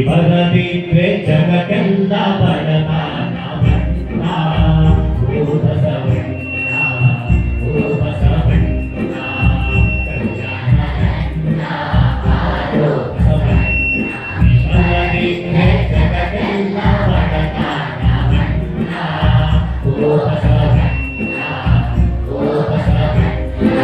ಬರದಿದ್ರೆ ಜಗಕ್ಕೆಲ್ಲ ಬಡತನ ಬಣ್ಣ ಓ ಬಸವಣ್ಣ ಓ ಬಸವಣ್ಣ ಕಲ್ಯಾಣ ಬಣ್ಣ ಆರೋ ಬಸವಣ್ಣ ಬರದಿದ್ರೆ ಜಗಕ್ಕೆಲ್ಲ ಬಡತನ ಬಣ್ಣ ಓ ಬಸವಣ್ಣ ಓ ಬಸವಣ್ಣ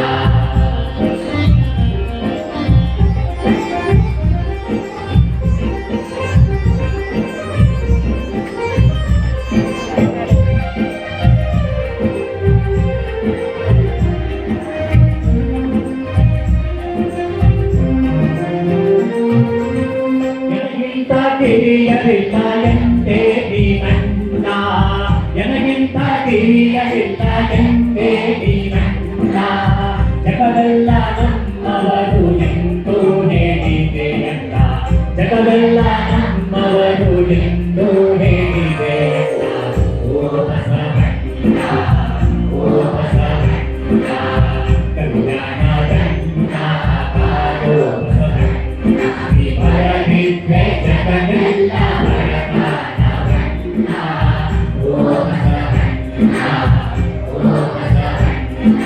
ಕಿರಿಯರಿಲ್ಲಂತೆ ಭೀಮಣ್ಣ ನನಗಿಂತ ಕಿರಿಯರಿಲ್ಲಂತೆ ಭೀಮಣ್ಣ ಜಗವೆಲ್ಲ ನಮ್ಮವರು ಎಂದು ಹೇಳಿದೆಯಣ್ಣ ಜಗವೆಲ್ಲ ನಮ್ಮವರು ಎಂದು ಹೇಳಿದೆಯಣ್ಣ ಓ ಬಸವಣ್ಣ ಓ ಬಸವಣ್ಣ ಕಲ್ಯಾಣದಣ್ಣ ಕಾರೋ ಬಸವಣ್ಣ ಬರದಿದ್ರೆ ಜಗವೆಲ್ಲ ಬಡತನ ಬಣ್ಣ ಓ ಬಸವಣ್ಣ ಓ ಬಸವಣ್ಣ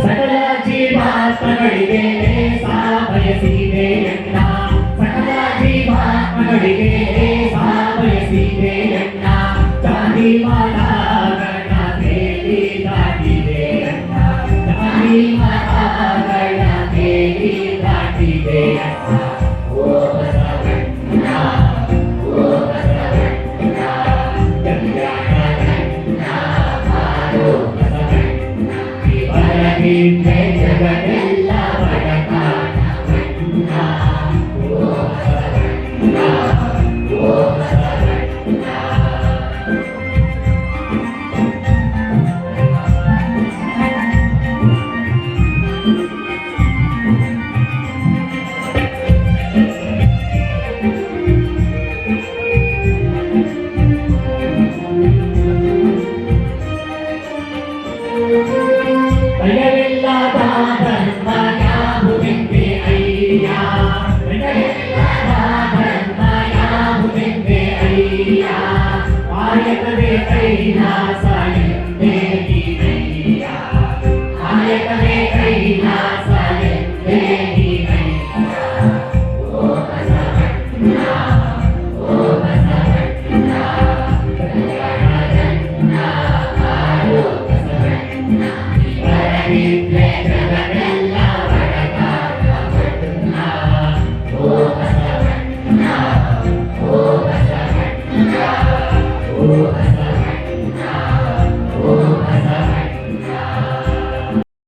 ಸಕಲ ಜೀವಾತ್ಮಗಳಿಗೆ ಸಾಬಯಸಿದೆಯಣ್ಣ ಸಕಲ ಜೀವಾತ್ಮಗಳಿಗೆ ಸಾಬಯಸಿದೆಯಣ್ಣ ಜಾತಿ ಮತಗಳ ಬೇಲಿ ದಾಟಿದೆಯಣ್ಣ ಜಾತಿ ಮತಗಳ ಬೇಲಿ ದಾಟಿದೆಯಣ್ಣ ಓ ಬಸವಣ್ಣ ಓ ಬಸವಣ್ಣ ಕಲ್ಯಾಣದಣ್ಣ ಕಾರೋ ಬಸವಣ್ಣ ಬರದಿದ್ರೆ ಜಗವೆಲ್ಲ ಬಡತನ ಬಣ್ಣ ಓ ಬಸವಣ್ಣ ಓ ಬಸವಣ್ಣ ಭಯವಿಲ್ಲದ ಧರ್ಮ ಯಾವುದೆಂದೇ ಅಯ್ಯ ಭಯವಿಲ್ಲದ ಧರ್ಮ ಯಾವುದೆಂದೇ ಅಯ್ಯ ಆಯತವೇ ಕೈಲಾಸ